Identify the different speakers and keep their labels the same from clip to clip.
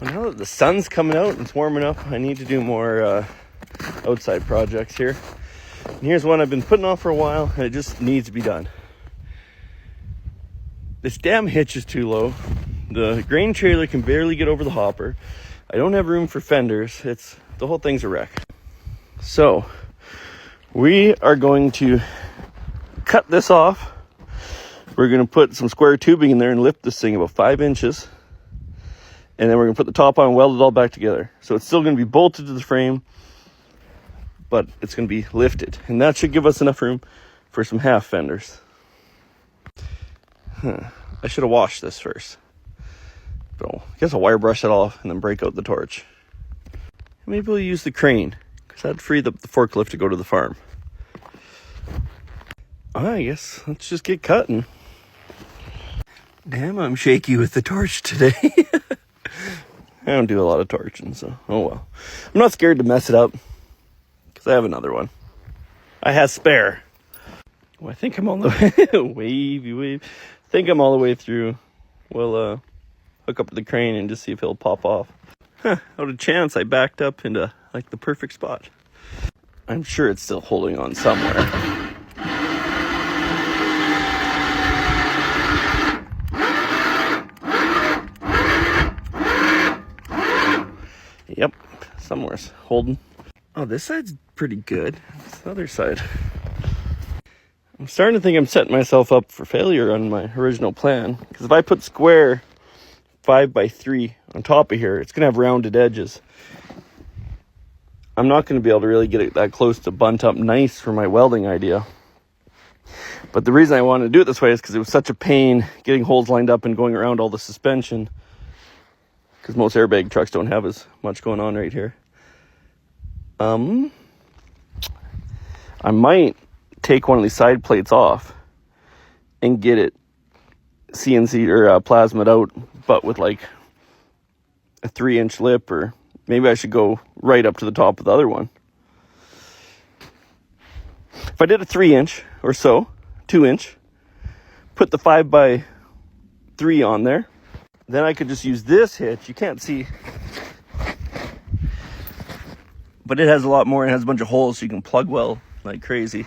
Speaker 1: Well, now that the sun's coming out and it's warming up, I need to do more outside projects here. And here's one I've been putting off for a while, and it just needs to be done. This damn hitch is too low. The grain trailer can barely get over the hopper. I don't have room for fenders. The whole thing's a wreck. So we are going to cut this off. We're going to put some square tubing in there and lift this thing about 5 inches. And then we're going to put the top on and weld it all back together. So it's still going to be bolted to the frame, but it's going to be lifted. And that should give us enough room for some half fenders. I should have washed this first. But I guess I'll wire brush it off and then break out the torch. Maybe we'll use the crane, because that'd free the forklift to go to the farm. I guess let's just get cutting. Damn, I'm shaky with the torch today. I don't do a lot of torching, so oh well. I'm not scared to mess it up, because I have another one. I have spare. Well, I think I'm all the way, wave. I think I'm all the way through. We'll hook up to the crane and just see if it'll pop off. Out of chance, I backed up into like the perfect spot. I'm sure it's still holding on somewhere. Yep, somewhere's holding. Oh, this side's pretty good. It's the other side. I'm starting to think I'm setting myself up for failure on my original plan. Because if I put square 5x3 on top of here, it's going to have rounded edges. I'm not going to be able to really get it that close to bunt up nice for my welding idea. But the reason I wanted to do it this way is because it was such a pain getting holes lined up and going around all the suspension. Because most airbag trucks don't have as much going on right here. I might take one of these side plates off and get it CNC or plasma'd out, but with like a 3-inch lip, or maybe I should go right up to the top of the other one. If I did a 3-inch or so, 2-inch, put the 5x3 on there, then I could just use this hitch. You can't see, but it has a lot more. It has a bunch of holes so you can plug well like crazy.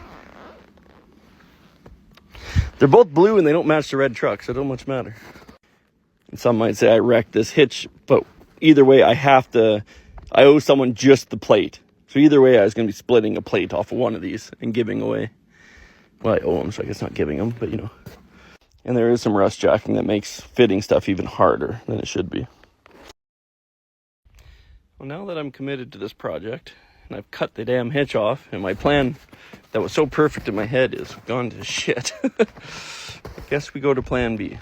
Speaker 1: They're both blue and they don't match the red truck, so it don't much matter. And some might say I wrecked this hitch, but either way I owe someone just the plate. So either way I was going to be splitting a plate off of one of these and giving away. Well, I owe them, so I guess not giving them, but you know. And there is some rust jacking that makes fitting stuff even harder than it should be. Well, now that I'm committed to this project, and I've cut the damn hitch off, and my plan that was so perfect in my head is gone to shit. Guess we go to plan B.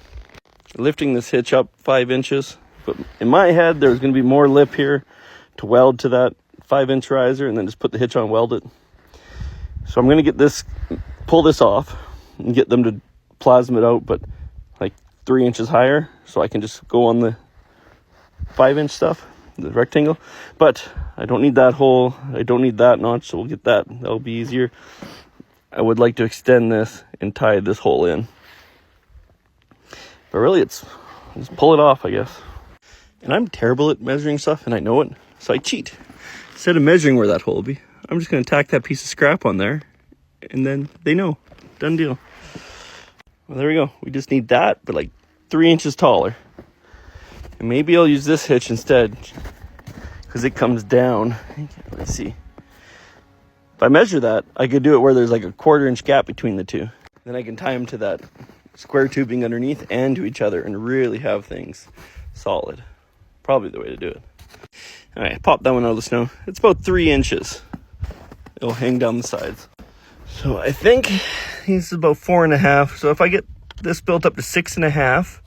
Speaker 1: Lifting this hitch up 5 inches, but in my head there's going to be more lip here to weld to that 5-inch riser, and then just put the hitch on, weld it. So I'm going to pull this off and get them to plasma it out, but like 3 inches higher, so I can just go on the 5-inch stuff, the rectangle. But I don't need that hole, I don't need that notch, so we'll get that. That'll be easier. I would like to extend this and tie this hole in, but really just pull it off, I guess. And I'm terrible at measuring stuff, and I know it, so I cheat. Instead of measuring where that hole will be, I'm just going to tack that piece of scrap on there, and then they know. Done deal. Well, there we go. We just need that, but like 3 inches taller. And maybe I'll use this hitch instead, because it comes down. Let's see. If I measure that, I could do it where there's like a 1/4-inch gap between the two. Then I can tie them to that square tubing underneath and to each other and really have things solid. Probably the way to do it. All right, pop that one out of the snow. It's about 3 inches. It'll hang down the sides. So I think this is about 4.5. So if I get this built up to 6.5,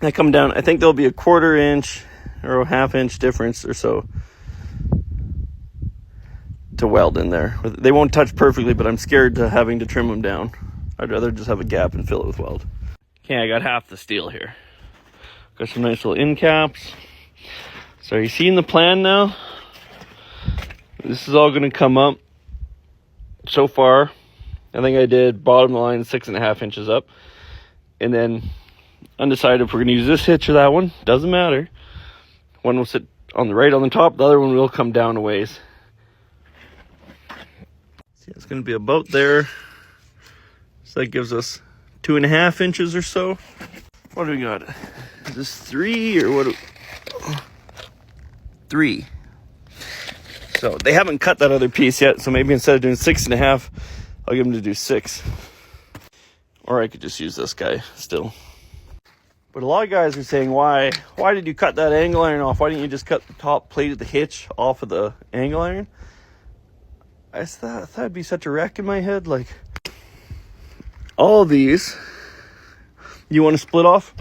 Speaker 1: I come down, I think there'll be a 1/4-inch or a 1/2-inch difference or so to weld in there. They won't touch perfectly, but I'm scared to having to trim them down. I'd rather just have a gap and fill it with weld. Okay, I got half the steel here. Got some nice little end caps. So are you seeing the plan now? This is all going to come up. So far, I think I did bottom line 6.5 inches up. And then undecided if we're going to use this hitch or that one. Doesn't matter. One will sit on the right on the top, the other one will come down a ways. See, it's going to be about there. So that gives us 2.5 inches or so. What do we got? Is this 3 or what? 3. So they haven't cut that other piece yet, so maybe instead of doing 6.5, I'll give them to do 6. Or I could just use this guy still. But a lot of guys are saying, why did you cut that angle iron off? Why didn't you just cut the top plate of the hitch off of the angle iron? I thought that'd be such a wreck in my head. Like, all of these, you want to split off,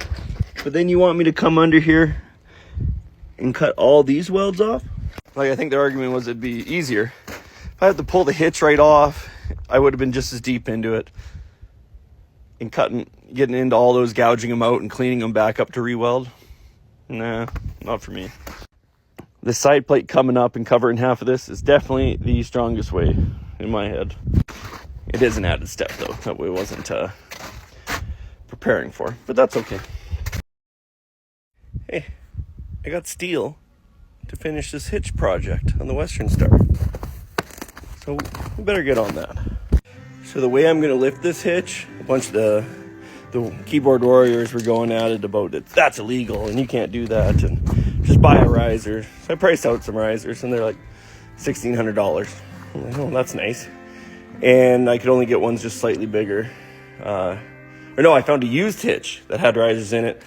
Speaker 1: but then you want me to come under here and cut all these welds off? Like, I think the argument was it'd be easier. If I had to pull the hitch right off, I would have been just as deep into it. And getting into all those, gouging them out and cleaning them back up to re-weld. Nah, not for me. The side plate coming up and covering half of this is definitely the strongest way in my head. It is an added step though, that we wasn't preparing for, but that's okay. Hey, I got steel to finish this hitch project on the Western Star. So we better get on that. So the way I'm going to lift this hitch, a bunch of the keyboard warriors were going at it about it. That's illegal and you can't do that, and just buy a riser. So I priced out some risers and they're like $1,600. I'm like, oh, that's nice. And I could only get ones just slightly bigger. I found a used hitch that had risers in it.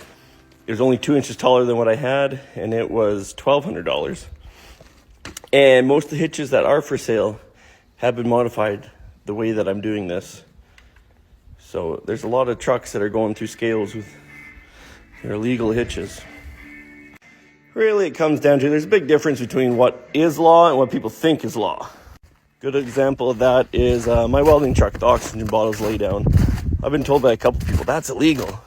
Speaker 1: It was only 2 inches taller than what I had, and it was $1,200. And most of the hitches that are for sale have been modified the way that I'm doing this. So there's a lot of trucks that are going through scales with their illegal hitches. Really, it comes down to, there's a big difference between what is law and what people think is law. Good example of that is my welding truck, the oxygen bottles lay down. I've been told by a couple people, that's illegal.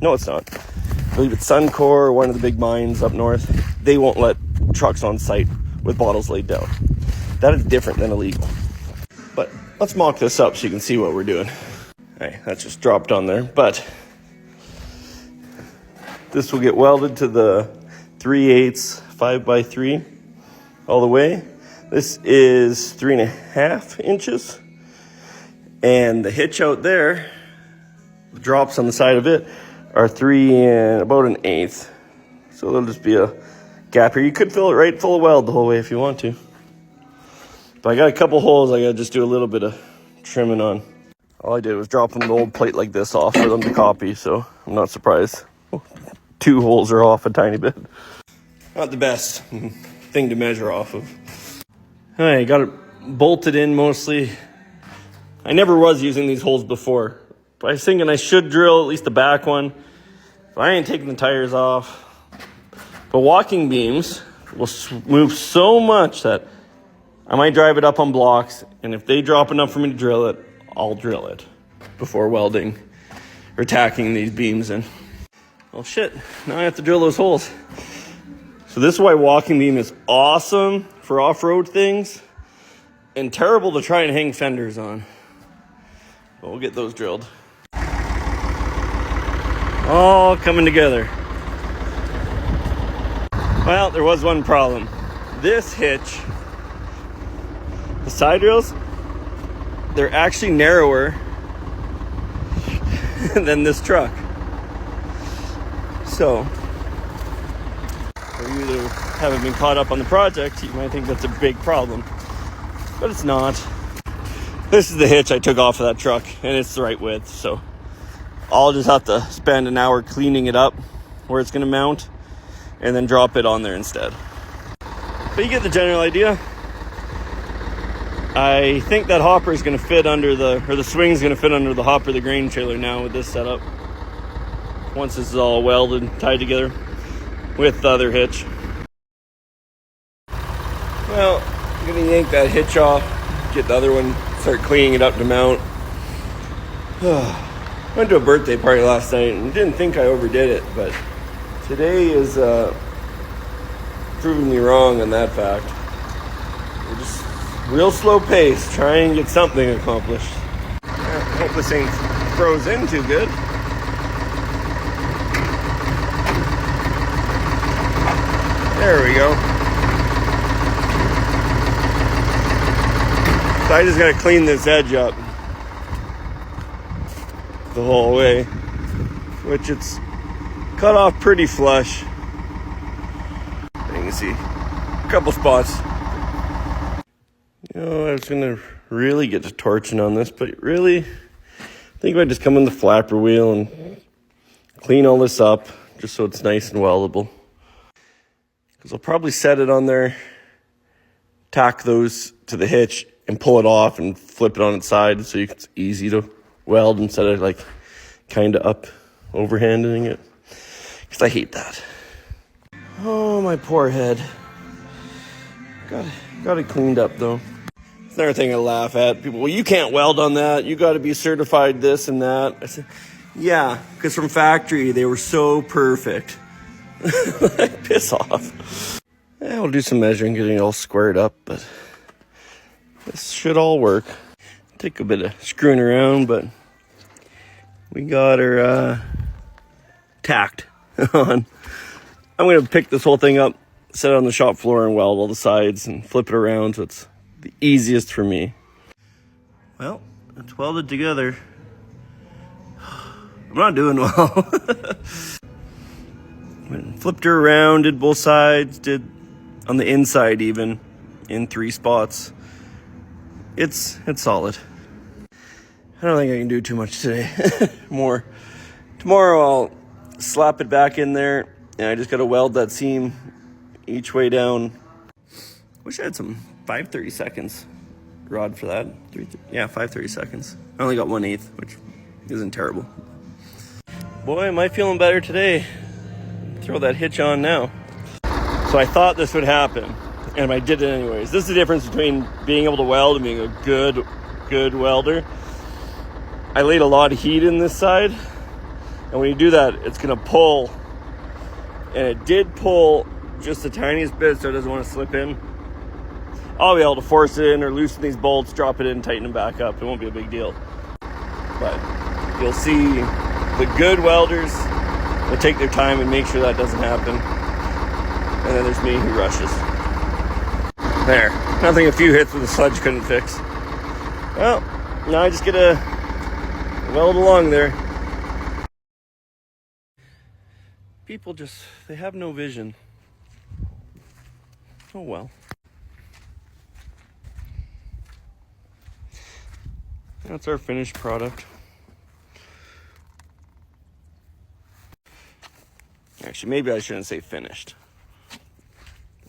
Speaker 1: No, it's not. I believe it's Suncor, one of the big mines up north. They won't let trucks on site with bottles laid down. That is different than illegal. But let's mock this up so you can see what we're doing. Hey, that's just dropped on there. But this will get welded to the 3/8 5x3 all the way. This is 3.5 inches. And the hitch out there, the drops on the side of it, are 3 and about 1/8. So there'll just be a gap here. You could fill it right full of weld the whole way if you want to. But I got a couple holes I gotta just do a little bit of trimming on. All I did was drop an old plate like this off for them to copy, so I'm not surprised. 2 holes are off a tiny bit. Not the best thing to measure off of. I got it bolted in mostly. I never was using these holes before, but I was thinking I should drill at least the back one. But I ain't taking the tires off. But walking beams will move so much that I might drive it up on blocks, and if they drop enough for me to drill it, I'll drill it before welding or tacking these beams in. Well, shit, now I have to drill those holes. So this is why walking beam is awesome for off-road things and terrible to try and hang fenders on. But we'll get those drilled. All coming together. Well, there was one problem. This hitch, the side rails, they're actually narrower than this truck. So, for you that haven't been caught up on the project, you might think that's a big problem, but it's not. This is the hitch I took off of that truck, and it's the right width, so I'll just have to spend an hour cleaning it up where it's going to mount, and then drop it on there instead. But you get the general idea. I think that hopper is going to fit under the swing is going to fit under the hopper of the grain trailer now with this setup. Once this is all welded and tied together with the other hitch. Well, I'm going to yank that hitch off, get the other one, start cleaning it up to mount. Went to a birthday party last night and didn't think I overdid it, but today is proving me wrong on that fact. We're just real slow pace, try and get something accomplished. I hope this ain't froze in too good. There we go. So I just gotta clean this edge up the whole way, which it's cut off pretty flush. You can see a couple spots. You know, I was gonna really get to torching on this, but really, I think if I just come in the flapper wheel and clean all this up, just so it's nice and weldable. Because I'll probably set it on there, tack those to the hitch, and pull it off and flip it on its side so it's easy to weld instead of like kind of up overhanding it. Because I hate that. Oh, my poor head. Got it cleaned up though. It's another thing I laugh at. People, well, you can't weld on that. You got to be certified this and that. I said, yeah, because from factory they were so perfect. Piss off. Yeah, we'll do some measuring, getting it all squared up, but this should all work. Take a bit of screwing around, but we got her tacked on. I'm going to pick this whole thing up, set it on the shop floor and weld all the sides and flip it around so it's the easiest for me. Well, it's welded together. I'm not doing well. Flipped her around, did both sides, did on the inside even, in 3 spots. It's solid. I don't think I can do too much today. More. Tomorrow I'll slap it back in there, and I just gotta weld that seam each way down. Wish I had some 5/30 seconds rod for that. 5/30 seconds. I only got 1/8, which isn't terrible. Boy, am I feeling better today. Throw that hitch on now. So I thought this would happen, and I did it anyways. This is the difference between being able to weld and being a good welder. I laid a lot of heat in this side, and when you do that, it's gonna pull. And it did pull just the tiniest bit, so it doesn't want to slip in. I'll be able to force it in or loosen these bolts, drop it in, tighten them back up. It won't be a big deal. But you'll see the good welders will take their time and make sure that doesn't happen. And then there's me who rushes. There. Nothing a few hits with a sledge couldn't fix. Well, now I just get to weld along there. People just, they have no vision. Oh well. That's our finished product. Actually, maybe I shouldn't say finished.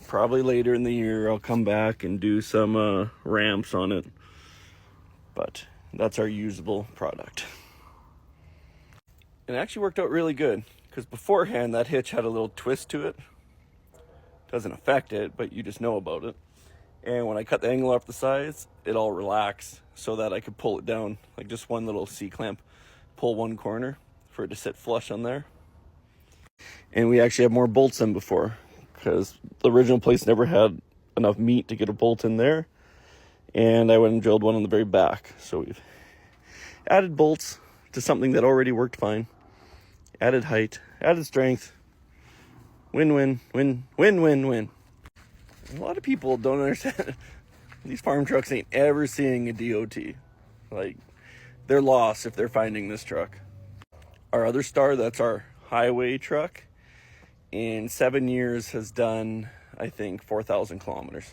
Speaker 1: Probably later in the year I'll come back and do some ramps on it. But that's our usable product. It actually worked out really good, because beforehand that hitch had a little twist to it. Doesn't affect it, but you just know about it. And when I cut the angle off the sides, it all relaxed so that I could pull it down, like just one little C-clamp, pull one corner for it to sit flush on there. And we actually have more bolts than before, because the original place never had enough meat to get a bolt in there. And I went and drilled one on the very back. So we've added bolts to something that already worked fine. Added height, added strength. Win, win, win, win, win, win. A lot of people don't understand. These farm trucks ain't ever seeing a DOT. Like, they're lost if they're finding this truck. Our other star, that's our highway truck, in 7 years has done, I think, 4,000 kilometers.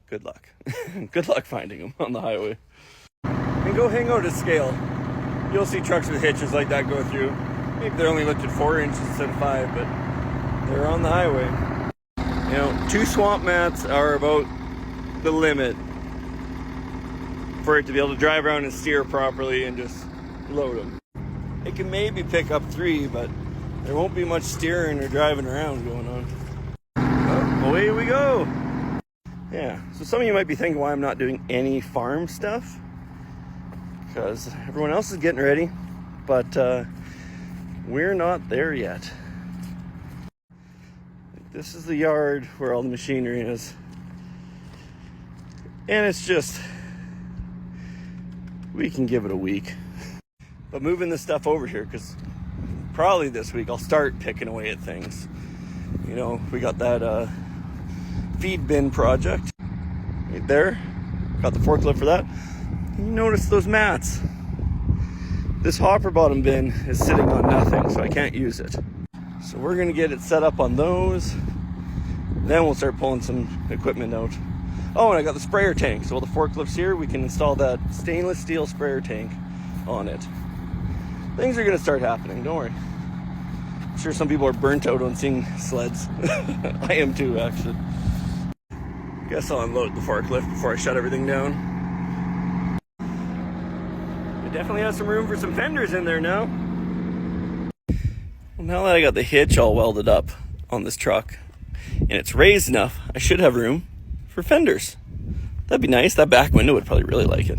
Speaker 1: Good luck. Good luck finding them on the highway. And go hang out at scale. You'll see trucks with hitches like that go through. Maybe they're only lifted 4 inches instead of 5, but they're on the highway. You know, 2 swamp mats are about the limit for it to be able to drive around and steer properly and just load them. It can maybe pick up 3, but there won't be much steering or driving around going on. Well, away we go. Yeah, so some of you might be thinking why I'm not doing any farm stuff, because everyone else is getting ready, but we're not there yet. This is the yard where all the machinery is. And it's just, we can give it a week. But moving this stuff over here, because probably this week I'll start picking away at things. You know, we got that feed bin project right there. Got the forklift for that. And you notice those mats. This hopper bottom bin is sitting on nothing, so I can't use it. So we're gonna get it set up on those. Then we'll start pulling some equipment out. Oh, and I got the sprayer tank. So while the forklift's here, we can install that stainless steel sprayer tank on it. Things are gonna start happening, don't worry. I'm sure some people are burnt out on seeing sleds. I am too, actually. Guess I'll unload the forklift before I shut everything down. It definitely has some room for some fenders in there now. Well, now that I got the hitch all welded up on this truck, and it's raised enough, I should have room for fenders. That'd be nice. That back window would probably really like it.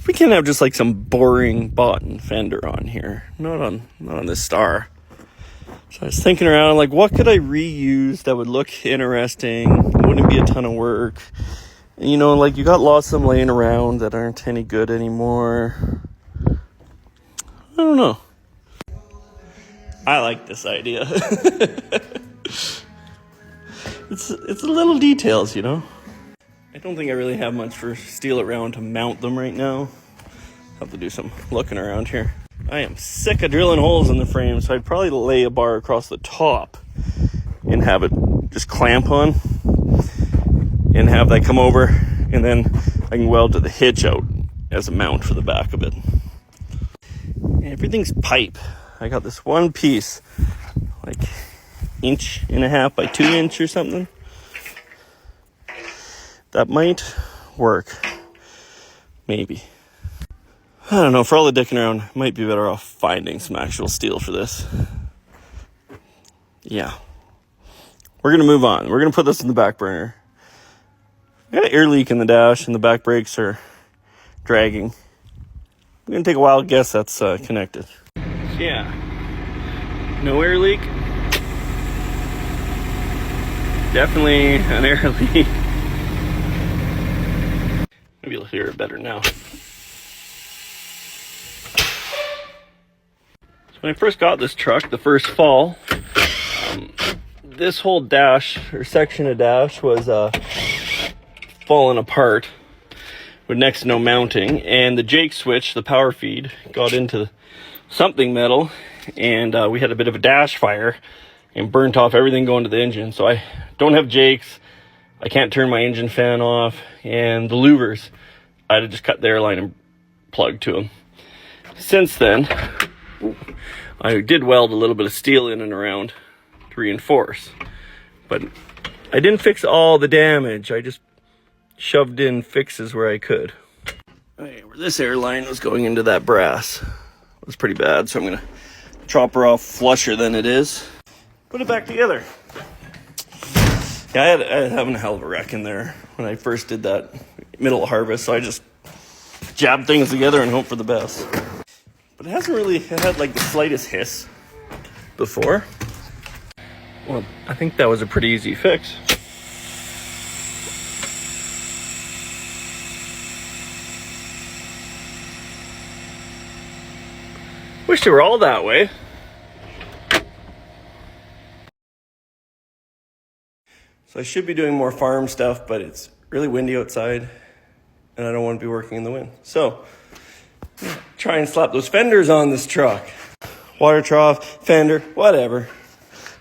Speaker 1: We can't have just like some boring bought-in fender on here. Not on this Star. So I was thinking around, like, what could I reuse that would look interesting? It wouldn't be a ton of work. And, you know, like, you got lots of them laying around that aren't any good anymore. I don't know. I like this idea. It's the little details, you know. I don't think I really have much for steel around to mount them right now. Have to do some looking around here. I am sick of drilling holes in the frame, so I'd probably lay a bar across the top and have it just clamp on and have that come over, and then I can weld to the hitch out as a mount for the back of it. Everything's pipe. I got this one piece, like 1.5 inches by 2 inches or something. That might work. Maybe. I don't know, for all the dicking around, might be better off finding some actual steel for this. Yeah. We're going to move on. We're going to put this in the back burner. I got an air leak in the dash and the back brakes are dragging. I'm going to take a wild guess that's connected. Yeah. No air leak. Definitely an air leak. Maybe you'll hear it better now. When I first got this truck, the first fall, this whole dash or section of dash was falling apart with next to no mounting, and the Jake switch, the power feed, got into something metal, and we had a bit of a dash fire and burnt off everything going to the engine. So I don't have Jakes, I can't turn my engine fan off, and the louvers, I had to just cut the airline and plug to them. Since then, I did weld a little bit of steel in and around to reinforce, but I didn't fix all the damage. I just shoved in fixes where I could. Okay, where this airline was going into that brass was pretty bad, so I'm gonna chop her off flusher than it is. Put it back together. Yeah, I had having a hell of a wreck in there when I first did that middle of harvest, so I just jabbed things together and hope for the best. But it hasn't really had like the slightest hiss before. Well, I think that was a pretty easy fix. Wish they were all that way. So I should be doing more farm stuff, but it's really windy outside and I don't want to be working in the wind. So try and slap those fenders on this truck. Water trough, fender, whatever.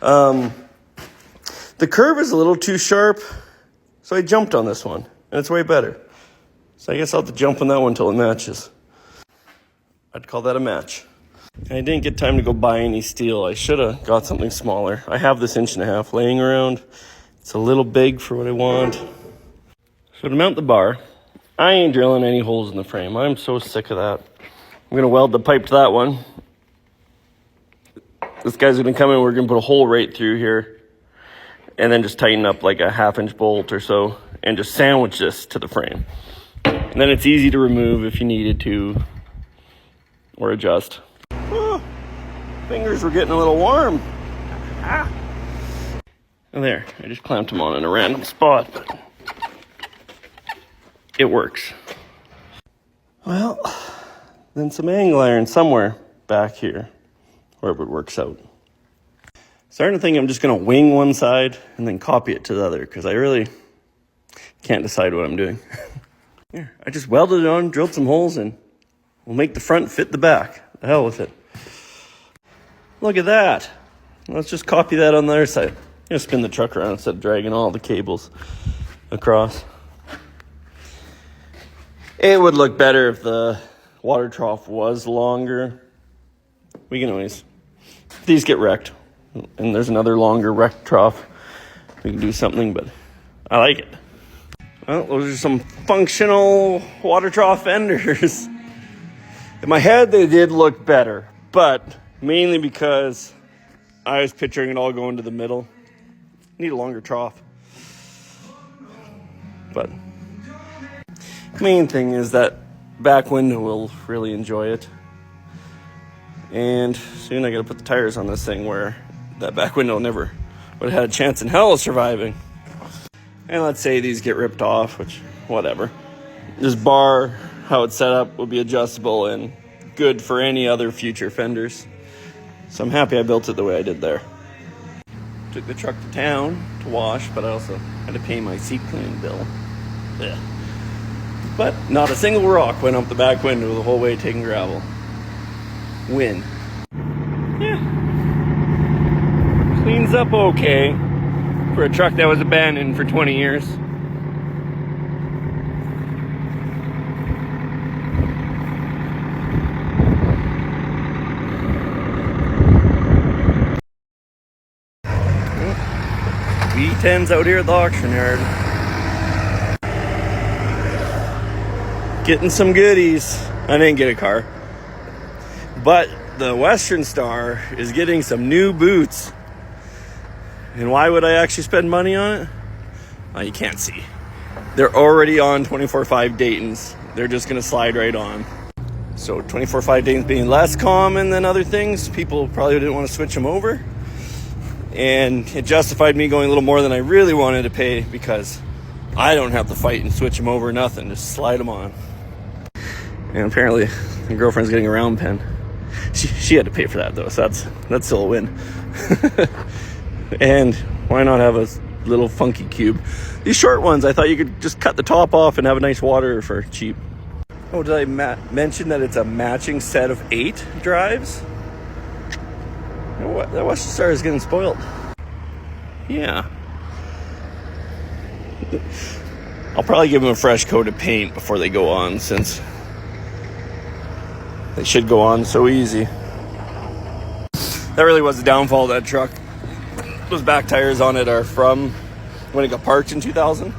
Speaker 1: The curve is a little too sharp, so I jumped on this one, and it's way better. So I guess I'll have to jump on that one until it matches. I'd call that a match. I didn't get time to go buy any steel. I should have got something smaller. I have this 1.5 inches laying around. It's a little big for what I want. So to mount the bar, I ain't drilling any holes in the frame. I'm so sick of that. I'm gonna weld the pipe to that one. This guy's gonna come in, we're gonna put a hole right through here and then just tighten up like a 1/2 inch bolt or so and just sandwich this to the frame. And then it's easy to remove if you needed to or adjust. Oh, fingers were getting a little warm. Ah. And there, I just clamped them on in a random spot, but it works. Well, then some angle iron somewhere back here, wherever it works out. Starting to think I'm just going to wing one side and then copy it to the other because I really can't decide what I'm doing. Here, I just welded it on, drilled some holes, and we'll make the front fit the back. The hell with it. Look at that. Let's just copy that on the other side. I'm going to spin the truck around instead of dragging all the cables across. It would look better if the water trough was longer. We can always, if these get wrecked, and there's another longer wrecked trough, we can do something, but I like it. Well, those are some functional water trough fenders. In my head, they did look better, but mainly because I was picturing it all going to the middle. Need a longer trough. But main thing is that back window will really enjoy it. And soon I gotta put the tires on this thing where that back window never would have had a chance in hell of surviving. And let's say these get ripped off, which, whatever. This bar, how it's set up, will be adjustable and good for any other future fenders. So I'm happy I built it the way I did there. Took the truck to town to wash, but I also had to pay my seat cleaning bill. Ugh. But not a single rock went up the back window the whole way taking gravel. Win. Yeah. Cleans up okay for a truck that was abandoned for 20 years. V10's out here at the auction yard. Getting some goodies. I didn't get a car. But the Western Star is getting some new boots. And why would I actually spend money on it? You can't see. They're already on 24/5 Daytons. They're just going to slide right on. So 24/5 Daytons being less common than other things, people probably didn't want to switch them over. And it justified me going a little more than I really wanted to pay because I don't have to fight and switch them over, nothing. Just slide them on. And apparently, my girlfriend's getting a round pen. She had to pay for that, though, so that's still a win. And why not have a little funky cube? These short ones, I thought you could just cut the top off and have a nice water for cheap. Oh, did I mention that it's a matching set of 8 drives? You know what? That Western Star is getting spoiled. Yeah. I'll probably give them a fresh coat of paint before they go on, since they should go on so easy. That really was the downfall of that truck. Those back tires on it are from when it got parked in 2000.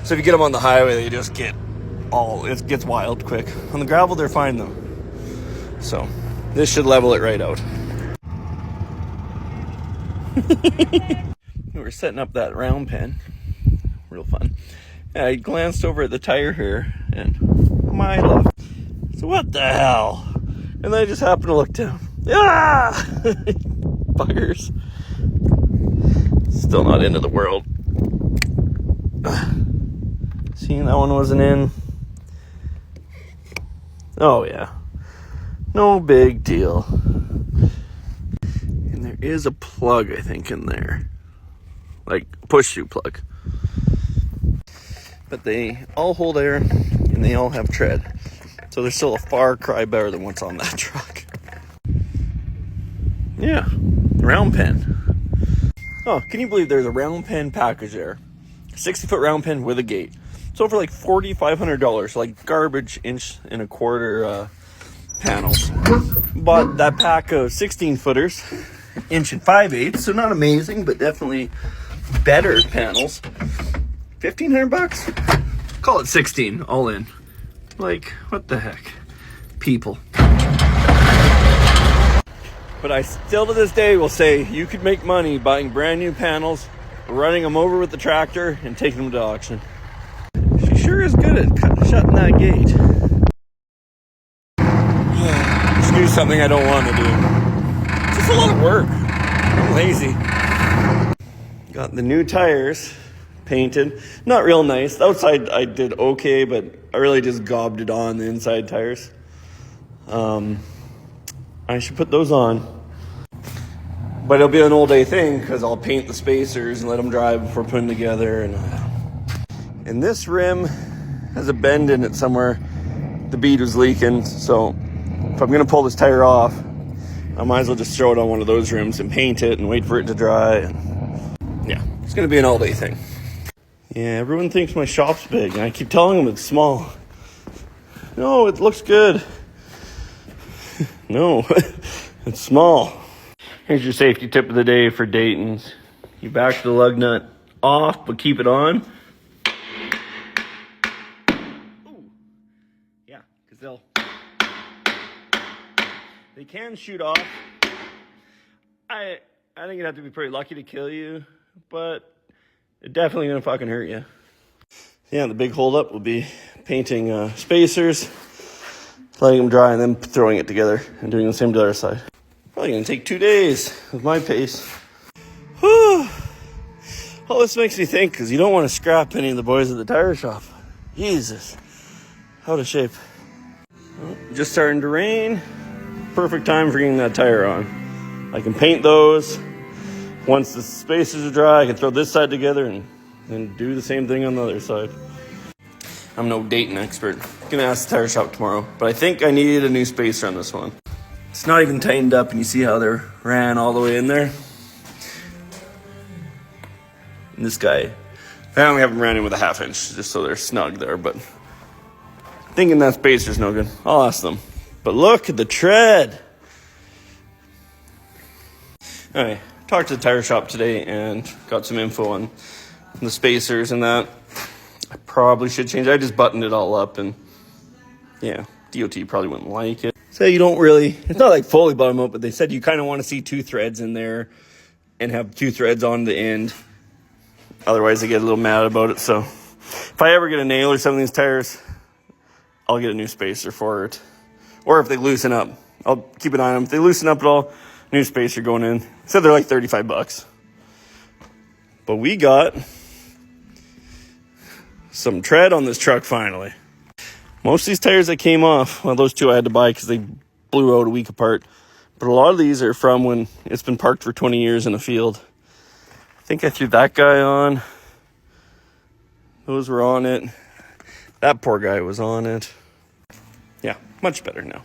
Speaker 1: So if you get them on the highway, they just it gets wild quick. On the gravel, they're fine though. So this should level it right out. We're setting up that round pen. Real fun. And I glanced over at the tire here and my love. So what the hell? And then I just happened to look down. Ah! Buggers. Still not into the world. See, that one wasn't in. Oh, yeah. No big deal. And there is a plug, I think, in there. Like, push-through plug. But they all hold air, and they all have tread. So they're still a far cry better than what's on that truck. Yeah, round pen. Oh, can you believe there's a round pen package there? 60-foot round pen with a gate. So for like $4,500, like garbage 1.25 inch panels. Bought that pack of 16-footers, 1 5/8, so not amazing, but definitely better panels. $1,500? Call it 16, all in. Like, what the heck? People. But I still to this day will say you could make money buying brand new panels, running them over with the tractor, and taking them to auction. She sure is good at shutting that gate. Just do something I don't want to do. It's just a lot of work. I'm lazy. Got the new tires painted. Not real nice. The outside I did okay, but I really just gobbed it on the inside tires. I should put those on. But it'll be an all day thing because I'll paint the spacers and let them dry before putting together. And this rim has a bend in it somewhere. The bead was leaking, so if I'm gonna pull this tire off, I might as well just throw it on one of those rims and paint it and wait for it to dry. And yeah, it's gonna be an all day thing. Yeah, everyone thinks my shop's big, and I keep telling them it's small. No, it looks good. No, it's small. Here's your safety tip of the day for Dayton's. You back the lug nut off, but keep it on. Yeah, because they can shoot off. I think you'd have to be pretty lucky to kill you, but it's definitely gonna fucking hurt you. Yeah, the big holdup will be painting spacers, letting them dry, and then throwing it together and doing the same to the other side. Probably gonna take 2 days with my pace. Whew. All this makes me think, because you don't want to scrap any of the boys at the tire shop. Jesus, out of shape. Well, just starting to rain. Perfect time for getting that tire on. I can paint those. Once the spacers are dry, I can throw this side together and do the same thing on the other side. I'm no Dayton expert. Gonna ask the tire shop tomorrow, but I think I needed a new spacer on this one. It's not even tightened up, and you see how they're ran all the way in there. And this guy, I only have them ran in with a 1/2 inch, just so they're snug there, but thinking that spacer's no good. I'll ask them. But look at the tread. Anyway, talked to the tire shop today and got some info on the spacers and that. I probably should change it. I just buttoned it all up, and yeah, DOT probably wouldn't like it. So you don't really, it's not like fully bottom up, but they said you kind of want to see 2 threads in there and have 2 threads on the end. Otherwise, they get a little mad about it. So if I ever get a nail or some of these tires, I'll get a new spacer for it. Or if they loosen up, I'll keep an eye on them. If they loosen up at all, new spacer going in. Said they're like $35. But we got some tread on this truck finally. Most of these tires that came off, well, those 2 I had to buy because they blew out a week apart. But a lot of these are from when it's been parked for 20 years in a field. I think I threw that guy on. Those were on it. That poor guy was on it. Yeah, much better now.